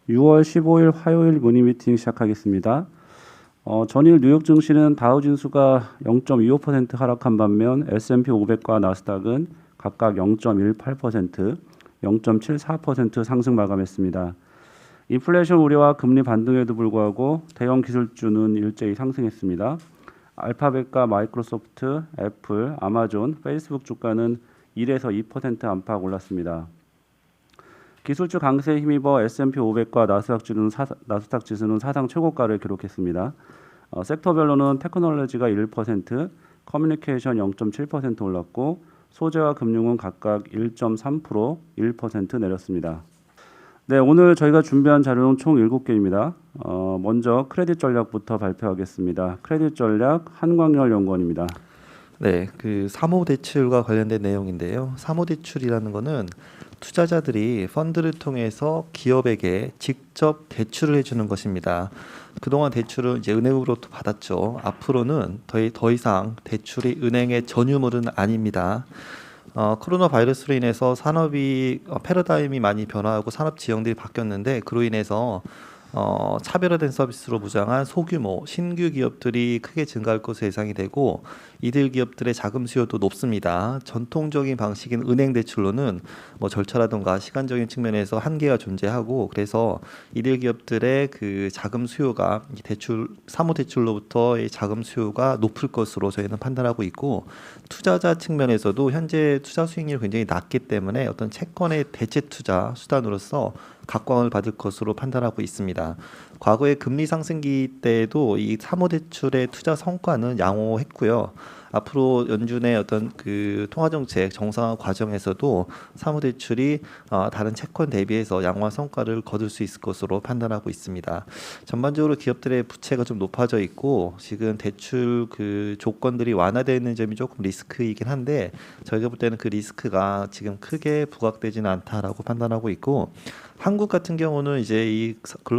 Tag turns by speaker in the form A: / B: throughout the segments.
A: 6월 15일 화요일 모닝 미팅 시작하겠습니다. 전일 뉴욕 증시는 다우 지수가 0.25% 하락한 반면 S&P 500과 나스닥은 각각 0.18%, 0.74% 상승 마감했습니다. 인플레이션 우려와 금리 반등에도 불구하고 대형 기술주는 일제히 상승했습니다. 알파벳과 마이크로소프트, 애플, 아마존, 페이스북 주가는 1에서 2% 안팎 올랐습니다. 기술주 강세에 힘입어 S&P 500과 나스닥 지수는 사상 최고가를 기록했습니다. 섹터별로는 테크놀로지가 1%, 커뮤니케이션 0.7% 올랐고 소재와 금융은 각각 1.3%, 1% 내렸습니다. 네, 오늘 저희가 준비한 자료는 총 7개입니다. 먼저 크레딧 전략부터 발표하겠습니다. 크레딧 전략 한광열 연구원입니다.
B: 네, 그 사모대출과 관련된 내용인데요. 사모대출이라는 거는 투자자들이 펀드를 통해서 기업에게 직접 대출을 해주는 것입니다. 그동안 대출을 이제 은행으로부터 받았죠. 앞으로는 더 이상 대출이 은행의 전유물은 아닙니다. 코로나 바이러스로 인해서 산업이 패러다임이 많이 변화하고 산업 지형들이 바뀌었는데 그로 인해서 차별화된 서비스로 무장한 소규모 신규 기업들이 크게 증가할 것으로 예상이 되고 이들 기업들의 자금 수요도 높습니다. 전통적인 방식인 은행 대출로는 뭐 절차라든가 시간적인 측면에서 한계가 존재하고 그래서 이들 기업들의 그 자금 수요가 사모 대출로부터의 자금 수요가 높을 것으로 저희는 판단하고 있고 투자자 측면에서도 현재 투자 수익률이 굉장히 낮기 때문에 어떤 채권의 대체 투자 수단으로서 각광을 받을 것으로 판단하고 있습니다. 과거의 금리 상승기 때에도 이 사모대출의 투자 성과는 양호했고요. 앞으로 연준의 어떤 그 통화정책 정상화 과정에서도 사모대출이 다른 채권 대비해서 양호한 성과를 거둘 수 있을 것으로 판단하고 있습니다. 전반적으로 기업들의 부채가 좀 높아져 있고 지금 대출 그 조건들이 완화되어 있는 점이 조금 리스크이긴 한데 저희가 볼 때는 그 리스크가 지금 크게 부각되지는 않다라고 판단하고 있고 한국 같은 경우는 이제 이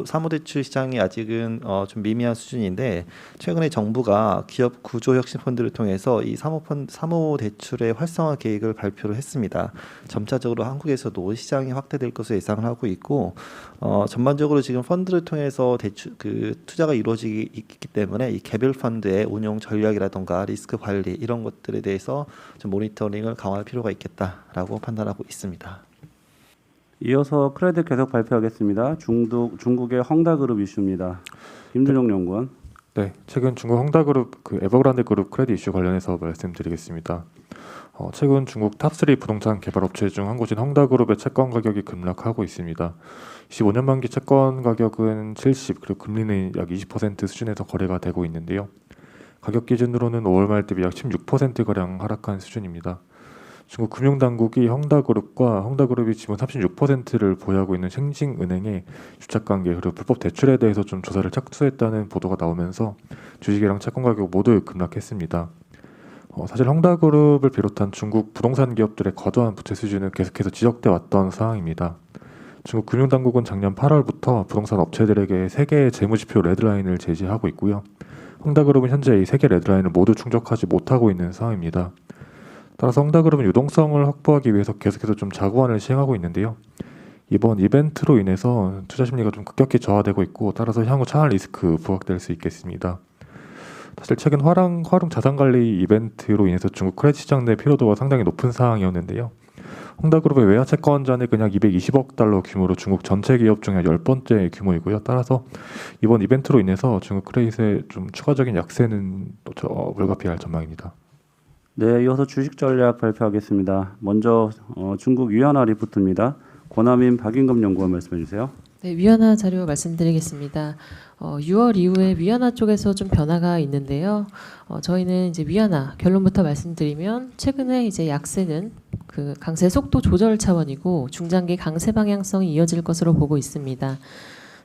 B: 사모대출 시장이 아직은 좀 미미한 수준인데 최근에 정부가 기업 구조 혁신 펀드를 통해서 이 사모대출의 활성화 계획을 발표를 했습니다. 점차적으로 한국에서도 시장이 확대될 것으로 예상을 하고 있고 전반적으로 지금 펀드를 통해서 투자가 이루어지기 때문에 이 개별 펀드의 운용 전략이라던가 리스크 관리 이런 것들에 대해서 좀 모니터링을 강화할 필요가 있겠다라고 판단하고 있습니다.
A: 이어서 크레딧 계속 발표하겠습니다. 중국의 헝다그룹 이슈입니다. 김준영 연구원.
C: 네, 최근 중국 헝다그룹 에버그란데 그룹 크레딧 이슈 관련해서 말씀드리겠습니다. 최근 중국 탑3 부동산 개발 업체 중 한 곳인 헝다그룹의 채권 가격이 급락하고 있습니다. 25년 만기 채권 가격은 70, 그리고 금리는 약 20% 수준에서 거래가 되고 있는데요. 가격 기준으로는 5월 말 대비 약 16%가량 하락한 수준입니다. 중국 금융당국이 헝다그룹이 지분 36%를 보유하고 있는 생징은행의 주착관계 그리고 불법 대출에 대해서 좀 조사를 착수했다는 보도가 나오면서 주식이랑 채권 가격 모두 급락했습니다. 사실 헝다그룹을 비롯한 중국 부동산 기업들의 과도한 부채 수준은 계속해서 지적돼 왔던 상황입니다. 중국 금융당국은 작년 8월부터 부동산 업체들에게 3개의 재무지표 레드라인을 제시하고 있고요. 헝다그룹은 현재 이 3개 레드라인을 모두 충족하지 못하고 있는 상황입니다. 따라서 헝다그룹은 유동성을 확보하기 위해서 계속해서 좀 자구안을 시행하고 있는데요. 이번 이벤트로 인해서 투자 심리가 좀 급격히 저하되고 있고 따라서 향후 차환 리스크 부각될 수 있겠습니다. 사실 최근 화랑 자산관리 이벤트로 인해서 중국 크레딧 시장 내 피로도가 상당히 높은 상황이었는데요. 헝다그룹의 외화 채권 잔액은 약 220억 달러 규모로 중국 전체 기업 중에 10번째 규모이고요. 따라서 이번 이벤트로 인해서 중국 크레딧의 좀 추가적인 약세는 불가피할 전망입니다.
A: 네, 이어서 주식 전략 발표하겠습니다. 먼저 중국 위안화 리포트입니다. 권하민 박인검 연구원 말씀해 주세요.
D: 네, 위안화 자료 말씀드리겠습니다. 6월 이후에 위안화 쪽에서 좀 변화가 있는데요. 저희는 이제 위안화 결론부터 말씀드리면 최근에 이제 약세는 그 강세 속도 조절 차원이고 중장기 강세 방향성이 이어질 것으로 보고 있습니다.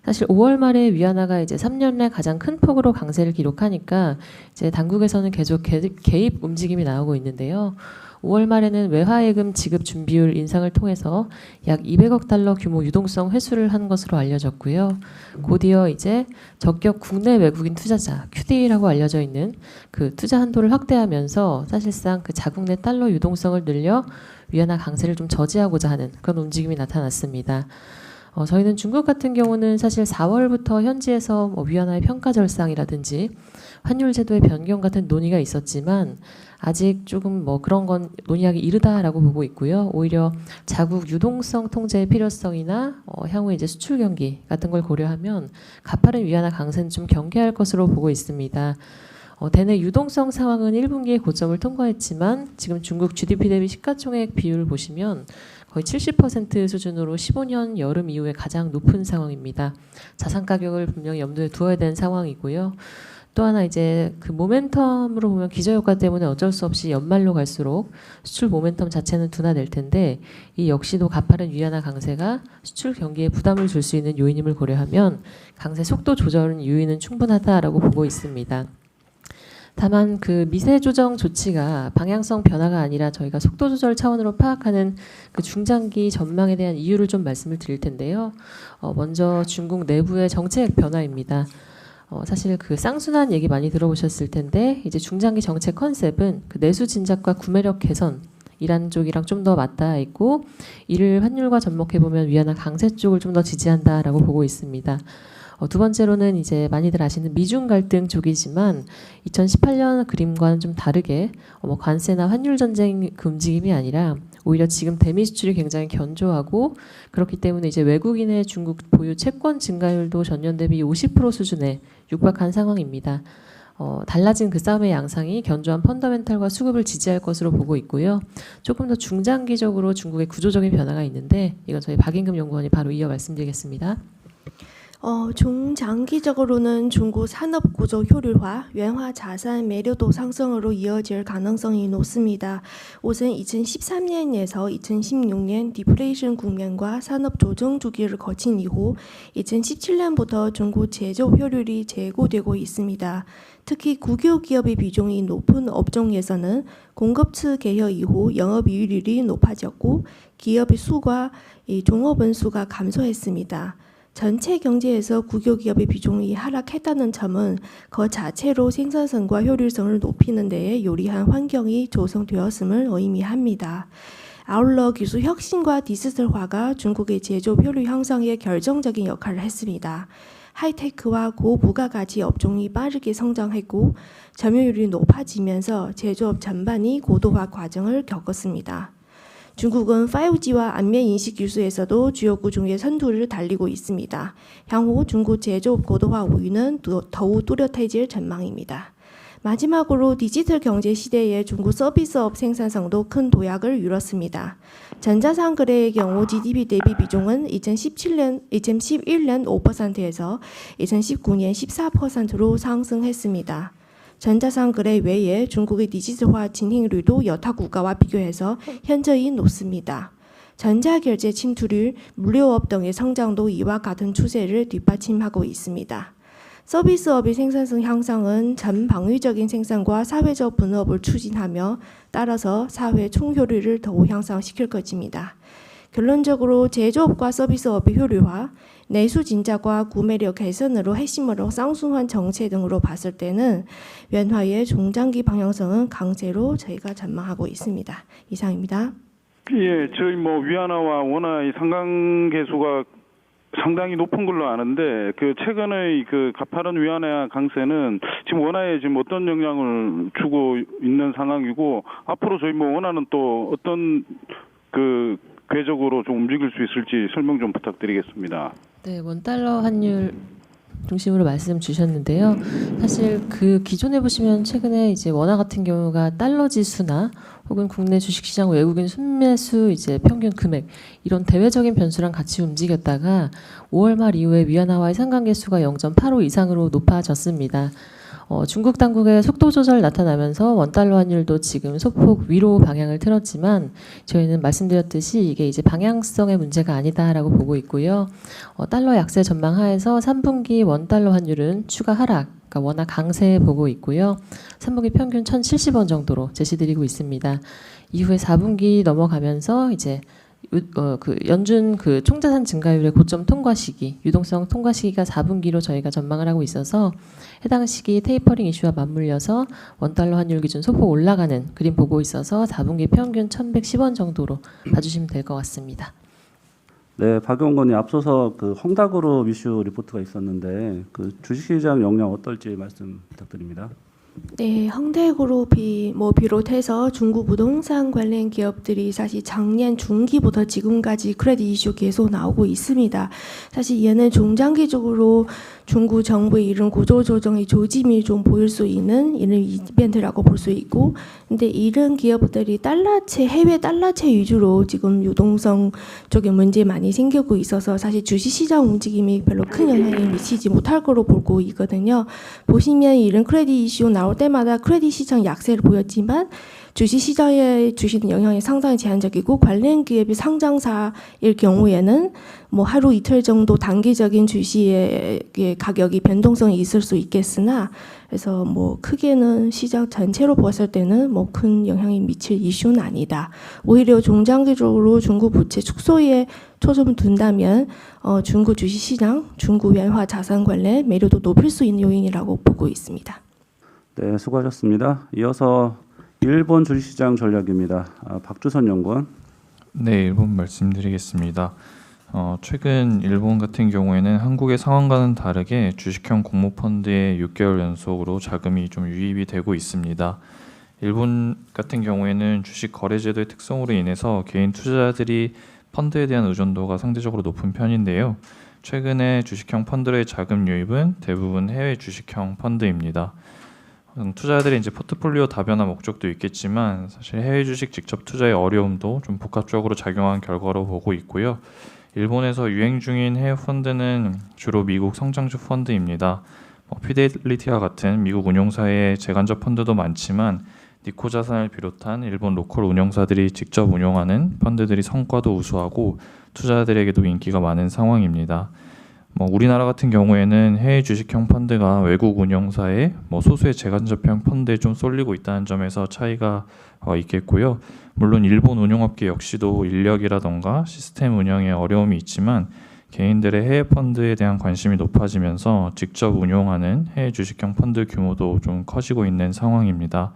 D: 사실 5월 말에 위안화가 이제 3년 내 가장 큰 폭으로 강세를 기록하니까 이제 당국에서는 계속 개입 움직임이 나오고 있는데요. 5월 말에는 외화예금 지급 준비율 인상을 통해서 약 200억 달러 규모 유동성 회수를 한 것으로 알려졌고요. 곧이어 이제 적격 국내 외국인 투자자 QD라고 알려져 있는 그 투자 한도를 확대하면서 사실상 그 자국 내 달러 유동성을 늘려 위안화 강세를 좀 저지하고자 하는 그런 움직임이 나타났습니다. 저희는 중국 같은 경우는 사실 4월부터 현지에서 위안화의 평가 절상이라든지 환율 제도의 변경 같은 논의가 있었지만 아직 조금 그런 건 논의하기 이르다라고 보고 있고요. 오히려 자국 유동성 통제의 필요성이나 향후 이제 수출 경기 같은 걸 고려하면 가파른 위안화 강세는 좀 경계할 것으로 보고 있습니다. 대내 유동성 상황은 1분기에 고점을 통과했지만 지금 중국 GDP 대비 시가총액 비율을 보시면 거의 70% 수준으로 15년 여름 이후에 가장 높은 상황입니다. 자산 가격을 분명히 염두에 두어야 되는 상황이고요. 또 하나 이제 그 모멘텀으로 보면 기저효과 때문에 어쩔 수 없이 연말로 갈수록 수출 모멘텀 자체는 둔화될 텐데 이 역시도 가파른 위안화 강세가 수출 경기에 부담을 줄 수 있는 요인임을 고려하면 강세 속도 조절은 유의는 충분하다라고 보고 있습니다. 다만 그 미세 조정 조치가 방향성 변화가 아니라 저희가 속도 조절 차원으로 파악하는 그 중장기 전망에 대한 이유를 좀 말씀을 드릴 텐데요. 먼저 중국 내부의 정책 변화입니다. 사실 그 쌍순환 얘기 많이 들어보셨을 텐데 이제 중장기 정책 컨셉은 그 내수 진작과 구매력 개선 이란 쪽이랑 좀 더 맞닿아 있고 이를 환율과 접목해 보면 위안화 강세 쪽을 좀 더 지지한다라고 보고 있습니다. 두 번째로는 이제 많이들 아시는 미중 갈등 쪽이지만 2018년 그림과는 좀 다르게 관세나 환율 전쟁 그 움직임이 아니라 오히려 지금 대미 수출이 굉장히 견조하고 그렇기 때문에 이제 외국인의 중국 보유 채권 증가율도 전년 대비 50% 수준에 육박한 상황입니다. 달라진 그 싸움의 양상이 견조한 펀더멘탈과 수급을 지지할 것으로 보고 있고요. 조금 더 중장기적으로 중국의 구조적인 변화가 있는데 이건 저희 박인금 연구원이 바로 이어 말씀드리겠습니다.
E: 중장기적으로는 중국 산업 구조 효율화, 유한화 자산 매료도 상승으로 이어질 가능성이 높습니다. 우선 2013년에서 2016년 디플레이션 국면과 산업 조정 주기를 거친 이후 2017년부터 중국 제조업 효율이 제고되고 있습니다. 특히 국유 기업의 비중이 높은 업종에서는 공급 측 개혁 이후 영업이율이 높아졌고 기업의 수가 종업원 수가 감소했습니다. 전체 경제에서 국유 기업의 비중이 하락했다는 점은 그 자체로 생산성과 효율성을 높이는 데에 유리한 환경이 조성되었음을 의미합니다. 아울러 기술 혁신과 디지털화가 중국의 제조업 효율 향상에 결정적인 역할을 했습니다. 하이테크와 고부가가치 업종이 빠르게 성장했고 점유율이 높아지면서 제조업 전반이 고도화 과정을 겪었습니다. 중국은 5G와 안면 인식 기술에서도 주요국 중에 선두를 달리고 있습니다. 향후 중국 제조업 고도화 우위는 더욱 뚜렷해질 전망입니다. 마지막으로 디지털 경제 시대에 중국 서비스업 생산성도 큰 도약을 이뤘습니다. 전자상거래의 경우 GDP 대비 비중은 2011년 5%에서 2019년 14%로 상승했습니다. 전자상거래 외에 중국의 디지털화 진행률도 여타 국가와 비교해서 현저히 높습니다. 전자결제 침투율, 물류업 등의 성장도 이와 같은 추세를 뒷받침하고 있습니다. 서비스업의 생산성 향상은 전방위적인 생산과 사회적 분업을 추진하며 따라서 사회 총효율을 더욱 향상시킬 것입니다. 결론적으로 제조업과 서비스업의 효율화, 내수 진작과 구매력 개선으로 핵심으로 쌍순환 정책 등으로 봤을 때는 위안화의 중장기 방향성은 강세로 저희가 전망하고 있습니다. 이상입니다.
F: 예, 저희 위안화와 원화의 상관계수가 상당히 높은 걸로 아는데 그 최근의 그 가파른 위안화 강세는 지금 원화에 지금 어떤 영향을 주고 있는 상황이고 앞으로 저희 원화는 또 어떤 그 궤적으로 좀 움직일 수 있을지 설명 좀 부탁드리겠습니다.
D: 네, 원달러 환율 중심으로 말씀 주셨는데요. 사실 그 기존에 보시면 최근에 이제 원화 같은 경우가 달러 지수나 혹은 국내 주식시장 외국인 순매수 이제 평균 금액 이런 대외적인 변수랑 같이 움직였다가 5월 말 이후에 위안화와의 상관계수가 0.85 이상으로 높아졌습니다. 중국 당국의 속도 조절 나타나면서 원달러 환율도 지금 소폭 위로 방향을 틀었지만 저희는 말씀드렸듯이 이게 이제 방향성의 문제가 아니다라고 보고 있고요. 달러 약세 전망하에서 3분기 원달러 환율은 추가 하락, 그러니까 원화 강세 보고 있고요. 3분기 평균 1,070원 정도로 제시드리고 있습니다. 이후에 4분기 넘어가면서 이제 그 연준 그 총자산 증가율의 고점 통과 시기, 유동성 통과 시기가 4분기로 저희가 전망을 하고 있어서 해당 시기 테이퍼링 이슈와 맞물려서 원달러 환율 기준 소폭 올라가는 그림 보고 있어서 4분기 평균 1,110원 정도로 봐주시면 될 것 같습니다.
A: 네, 박용건이 앞서서 그 헝다그룹 이슈 리포트가 있었는데 그 주식시장 영향 어떨지 말씀 부탁드립니다.
E: 네, 헝다그룹이 비롯해서 중국 부동산 관련 기업들이 사실 작년 중기부터 지금까지 크레딧 이슈 계속 나오고 있습니다. 사실 얘는 중장기적으로 중국 정부의 이런 구조조정의 조짐이 좀 보일 수 있는 이런 이벤트라고 볼 수 있고, 근데 이런 기업들이 해외 달러채 위주로 지금 유동성 쪽에 문제 많이 생기고 있어서 사실 주식시장 움직임이 별로 큰 영향을 미치지 못할 거로 보고 있거든요. 보시면 이런 크레딧 이슈 나올 때마다 크레딧 시장 약세를 보였지만 주식시장에 주시는 영향이 상당히 제한적이고, 관련 기업이 상장사일 경우에는 하루 이틀 정도 단기적인 주식의 가격이 변동성이 있을 수 있겠으나, 그래서 크게는 시장 전체로 봤을 때는 큰 영향이 미칠 이슈는 아니다. 오히려 중장기적으로 중국 부채 축소에 초점을 둔다면 중국 주식시장, 중국 연화 자산 관련 매력도 높일 수 있는 요인이라고 보고 있습니다.
A: 네, 수고하셨습니다. 이어서 일본 주식시장 전략입니다. 박주선 연구원.
G: 네, 일본 말씀드리겠습니다. 최근 일본 같은 경우에는 한국의 상황과는 다르게 주식형 공모펀드에 6개월 연속으로 자금이 좀 유입이 되고 있습니다. 일본 같은 경우에는 주식 거래제도의 특성으로 인해서 개인 투자자들이 펀드에 대한 의존도가 상대적으로 높은 편인데요. 최근에 주식형 펀드의 자금 유입은 대부분 해외 주식형 펀드입니다. 투자자들이 이제 포트폴리오 다변화 목적도 있겠지만 사실 해외 주식 직접 투자의 어려움도 좀 복합적으로 작용한 결과로 보고 있고요. 일본에서 유행 중인 해외 펀드는 주로 미국 성장주 펀드입니다. 피델리티와 같은 미국 운용사의 재간접 펀드도 많지만 니코 자산을 비롯한 일본 로컬 운용사들이 직접 운용하는 펀드들이 성과도 우수하고 투자자들에게도 인기가 많은 상황입니다. 우리나라 같은 경우에는 해외 주식형 펀드가 외국 운용사의 소수의 재간접형 펀드에 좀 쏠리고 있다는 점에서 차이가 있겠고요. 물론 일본 운용업계 역시도 인력이라던가 시스템 운영에 어려움이 있지만 개인들의 해외 펀드에 대한 관심이 높아지면서 직접 운용하는 해외 주식형 펀드 규모도 좀 커지고 있는 상황입니다.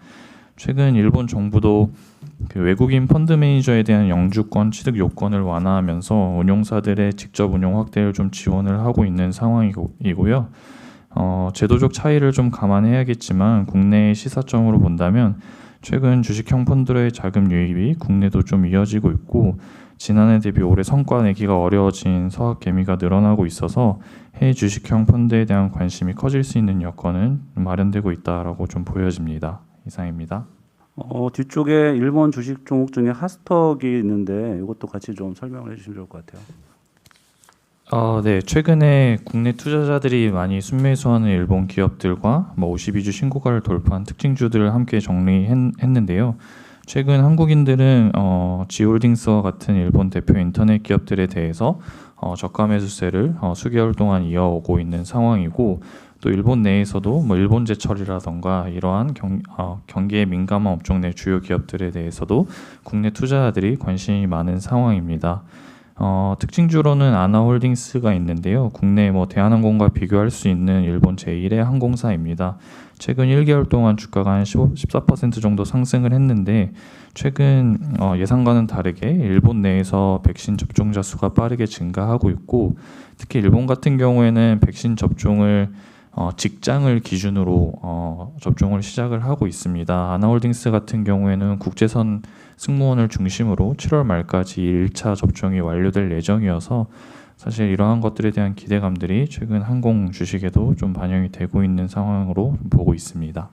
G: 최근 일본 정부도 외국인 펀드 매니저에 대한 영주권 취득 요건을 완화하면서 운용사들의 직접 운용 확대를 좀 지원을 하고 있는 상황이고요. 제도적 차이를 좀 감안해야겠지만 국내의 시사점으로 본다면 최근 주식형 펀드의 자금 유입이 국내도 좀 이어지고 있고, 지난해 대비 올해 성과 내기가 어려워진 서학 개미가 늘어나고 있어서 해외 주식형 펀드에 대한 관심이 커질 수 있는 여건은 마련되고 있다라고 좀 보여집니다. 이상입니다.
A: 뒤쪽에 일본 주식 종목 중에 하스톡이 있는데 이것도 같이 좀 설명을 해주시면 좋을 것 같아요.
G: 네, 최근에 국내 투자자들이 많이 순매수하는 일본 기업들과 52주 신고가를 돌파한 특징주들을 함께 정리했는데요. 최근 한국인들은 지홀딩스와 같은 일본 대표 인터넷 기업들에 대해서 저가 매수세를 수개월 동안 이어오고 있는 상황이고, 또 일본 내에서도 일본제철이라던가 이러한 경기에 민감한 업종 내 주요 기업들에 대해서도 국내 투자자들이 관심이 많은 상황입니다. 특징주로는 아나홀딩스가 있는데요. 국내 대한항공과 비교할 수 있는 일본 제1의 항공사입니다. 최근 1개월 동안 주가가 한 14% 정도 상승을 했는데, 최근 예상과는 다르게 일본 내에서 백신 접종자 수가 빠르게 증가하고 있고, 특히 일본 같은 경우에는 백신 접종을 직장을 기준으로 접종을 시작을 하고 있습니다. 아나홀딩스 같은 경우에는 국제선 승무원을 중심으로 7월 말까지 1차 접종이 완료될 예정이어서 사실 이러한 것들에 대한 기대감들이 최근 항공 주식에도 좀 반영이 되고 있는 상황으로 보고 있습니다.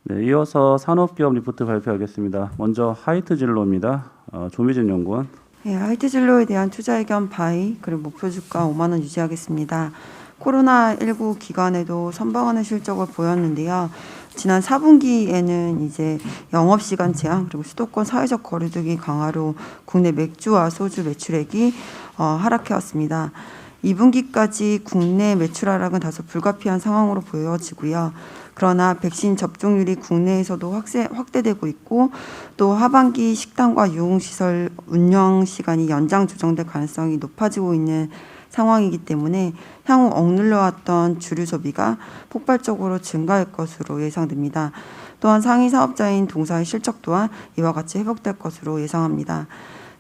A: 네, 이어서 산업기업 리포트 발표하겠습니다. 먼저 하이트진로입니다. 조미진 연구원.
H: 네, 하이트진로에 대한 투자 의견 바이, 그리고 목표 주가 5만 원 유지하겠습니다. 코로나19 기간에도 선방하는 실적을 보였는데요. 지난 4분기에는 이제 영업시간 제한, 그리고 수도권 사회적 거리두기 강화로 국내 맥주와 소주 매출액이 하락해왔습니다. 2분기까지 국내 매출 하락은 다소 불가피한 상황으로 보여지고요. 그러나 백신 접종률이 국내에서도 확대되고 있고, 또 하반기 식당과 유흥시설 운영 시간이 연장 조정될 가능성이 높아지고 있는 상황이기 때문에 향후 억눌려왔던 주류 소비가 폭발적으로 증가할 것으로 예상됩니다. 또한 상위 사업자인 동사의 실적 또한 이와 같이 회복될 것으로 예상합니다.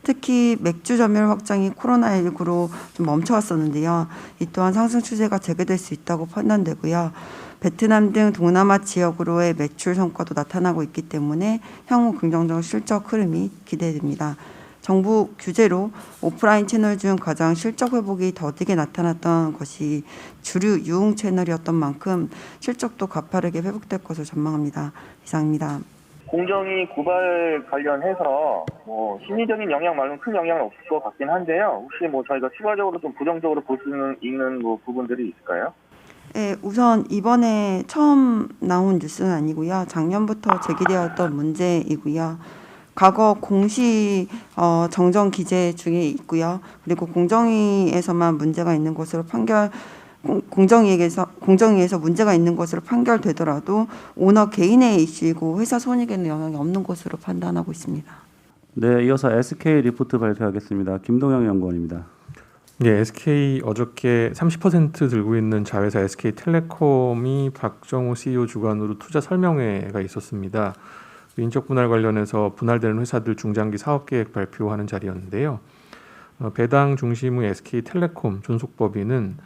H: 특히 맥주 점유율 확장이 코로나19로 좀 멈춰왔었는데요. 이 또한 상승 추세가 재개될 수 있다고 판단되고요. 베트남 등 동남아 지역으로의 매출 성과도 나타나고 있기 때문에 향후 긍정적 실적 흐름이 기대됩니다. 정부 규제로 오프라인 채널 중 가장 실적 회복이 더디게 나타났던 것이 주류 유흥 채널이었던 만큼 실적도 가파르게 회복될 것으로 전망합니다. 이상입니다.
I: 공정위 고발 관련해서 뭐 심리적인 영향 말고는 큰 영향은 없을 것 같긴 한데요. 혹시 뭐 저희가 추가적으로 좀 부정적으로 볼 수 있는 뭐 부분들이 있을까요?
H: 네, 우선 이번에 처음 나온 뉴스는 아니고요. 작년부터 제기되었던 문제이고요. 과거 공시 정정 기재 중에 있고요. 그리고 공정위에서만 문제가 있는 것으로 공정위에서 문제가 있는 것으로 판결되더라도 오너 개인의 이슈이고 회사 손익에는 영향이 없는 것으로 판단하고 있습니다.
A: 네, 이어서 SK 리포트 발표하겠습니다. 김동영 연구원입니다.
J: 예, SK 어저께 30% 들고 있는 자회사 SK텔레콤이 박정호 CEO 주관으로 투자 설명회가 있었습니다. 인적 분할 관련해서 분할되는 회사들 중장기 사업 계획 발표하는 자리였는데요. 배당 중심의 SK텔레콤 존속법인은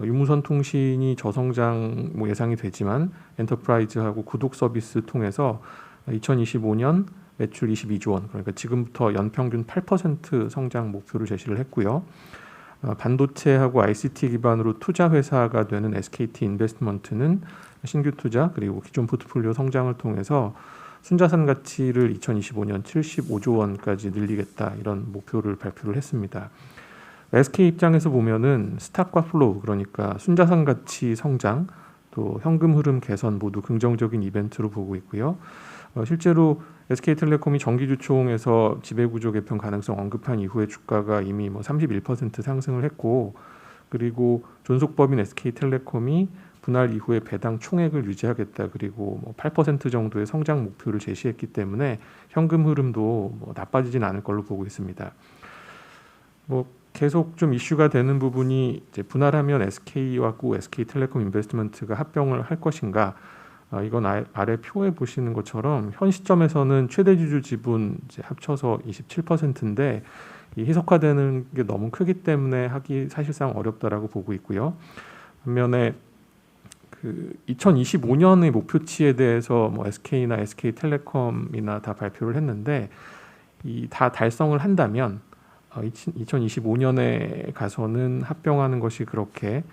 J: 유무선 통신이 저성장 예상이 되지만 엔터프라이즈하고 구독 서비스 통해서 2025년 매출 22조 원, 그러니까 지금부터 연평균 8% 성장 목표를 제시를 했고요. 반도체하고 ICT 기반으로 투자 회사가 되는 SKT 인베스트먼트는 신규 투자 그리고 기존 포트폴리오 성장을 통해서 순자산 가치를 2025년 75조 원까지 늘리겠다 이런 목표를 발표를 했습니다. SK 입장에서 보면은 스탁과 플로우 그러니까 순자산 가치 성장 또 현금 흐름 개선 모두 긍정적인 이벤트로 보고 있고요. 실제로 SK텔레콤이 정기주총에서 지배구조 개편 가능성 언급한 이후에 주가가 이미 31% 상승을 했고 그리고 존속법인 SK텔레콤이 분할 이후에 배당 총액을 유지하겠다 그리고 8% 정도의 성장 목표를 제시했기 때문에 현금 흐름도 나빠지진 않을 걸로 보고 있습니다. 계속 좀 이슈가 되는 부분이 이제 분할하면 SK하고 SK텔레콤 인베스트먼트가 합병을 할 것인가? 이건 아래 표에 보시는 것처럼 현 시점에서는 최대 주주 지분 이제 합쳐서 27%인데 이 희석화되는 게 너무 크기 때문에 하기 사실상 어렵다라고 보고 있고요. 반면에 2025년의 목표치에 대해서 SK나 SK텔레콤이나 다 발표를 했는데 이 다 달성을 한다면 2025년에 가서는 합병하는 것이 그렇게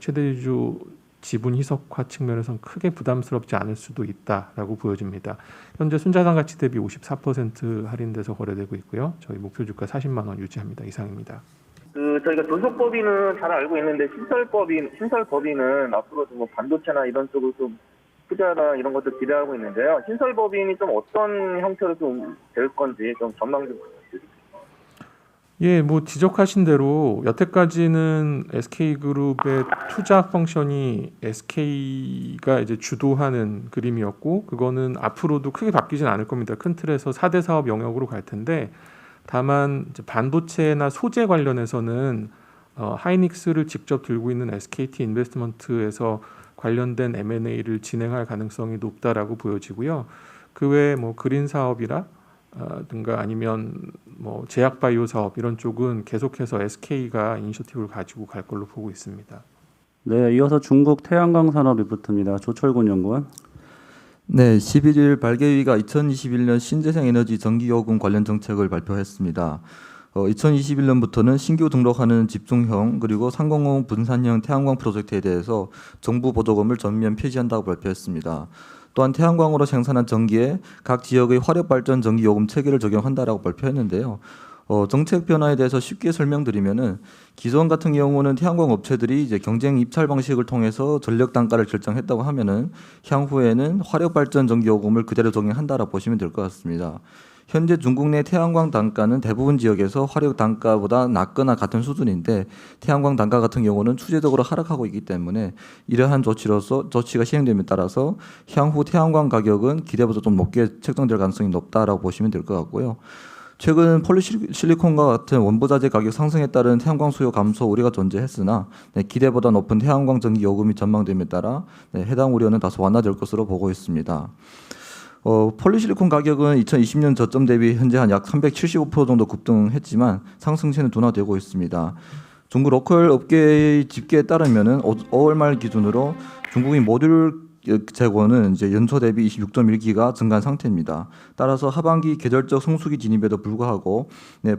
J: 최대 주주 지분 희석화 측면에서는 크게 부담스럽지 않을 수도 있다라고 보여집니다. 현재 순자산 가치 대비 54% 할인돼서 거래되고 있고요. 저희 목표 주가 40만 원 유지합니다. 이상입니다.
I: 저희가 존속법인은 잘 알고 있는데 신설법인은 앞으로 좀 반도체나 이런 쪽으로 좀 투자나 이런 것도 기대하고 있는데요. 신설법인이 좀 어떤 형태로 좀 될 건지 좀 전망 좀 부탁드립니다.
J: 예, 지적하신 대로 여태까지는 SK그룹의 투자 펑션이 SK가 이제 주도하는 그림이었고 그거는 앞으로도 크게 바뀌진 않을 겁니다. 큰 틀에서 4대 사업 영역으로 갈 텐데 다만 이제 반도체나 소재 관련해서는 하이닉스를 직접 들고 있는 SKT 인베스트먼트에서 관련된 M&A를 진행할 가능성이 높다라고 보여지고요. 그 외에 그린 사업이라 든가 아니면 제약 바이오 사업 이런 쪽은 계속해서 SK가 이니셔티브를 가지고 갈 걸로 보고 있습니다.
A: 네, 이어서 중국 태양광 산업 리포트입니다. 조철곤 연구원.
K: 네, 11일 발개위가 2021년 신재생 에너지 전기요금 관련 정책을 발표했습니다. 2021년부터는 신규 등록하는 집중형 그리고 상공업 분산형 태양광 프로젝트에 대해서 정부 보조금을 전면 폐지한다고 발표했습니다. 또한 태양광으로 생산한 전기에 각 지역의 화력발전 전기요금 체계를 적용한다라고 발표했는데요. 정책 변화에 대해서 쉽게 설명드리면은 기존 같은 경우는 태양광 업체들이 이제 경쟁 입찰 방식을 통해서 전력 단가를 결정했다고 하면은 향후에는 화력발전 전기요금을 그대로 적용한다라고 보시면 될 것 같습니다. 현재 중국 내 태양광 단가는 대부분 지역에서 화력 단가보다 낮거나 같은 수준인데 태양광 단가 같은 경우는 추세적으로 하락하고 있기 때문에 이러한 조치가 시행됨에 따라서 향후 태양광 가격은 기대보다 좀 높게 책정될 가능성이 높다라고 보시면 될 것 같고요. 최근 폴리실리콘과 같은 원부자재 가격 상승에 따른 태양광 수요 감소 우려가 존재했으나 기대보다 높은 태양광 전기 요금이 전망됨에 따라 해당 우려는 다소 완화될 것으로 보고 있습니다. 폴리실리콘 가격은 2020년 저점 대비 현재 한 약 375% 정도 급등했지만 상승세는 둔화되고 있습니다. 중국 로컬 업계의 집계에 따르면은 5월 말 기준으로 중국인 모듈 재고는 이제 연초 대비 26.1기가 증가한 상태입니다. 따라서 하반기 계절적 성수기 진입에도 불구하고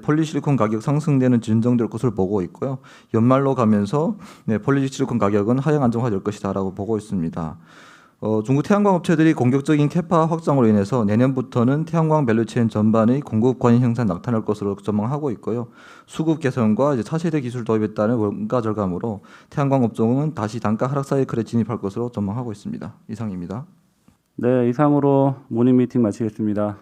K: 폴리실리콘 가격 상승세는 진정될 것으로 보고 있고요. 연말로 가면서 폴리실리콘 가격은 하향 안정화될 것이다라고 보고 있습니다. 중국 태양광 업체들이 공격적인 캐파 확장으로 인해서 내년부터는 태양광 밸류체인 전반의 공급 관리 형상 나타날 것으로 전망하고 있고요. 수급 개선과 이제 차세대 기술 도입에 따른 원가 절감으로 태양광 업종은 다시 단가 하락 사이클에 진입할 것으로 전망하고 있습니다. 이상입니다.
A: 네, 이상으로 모닝 미팅 마치겠습니다.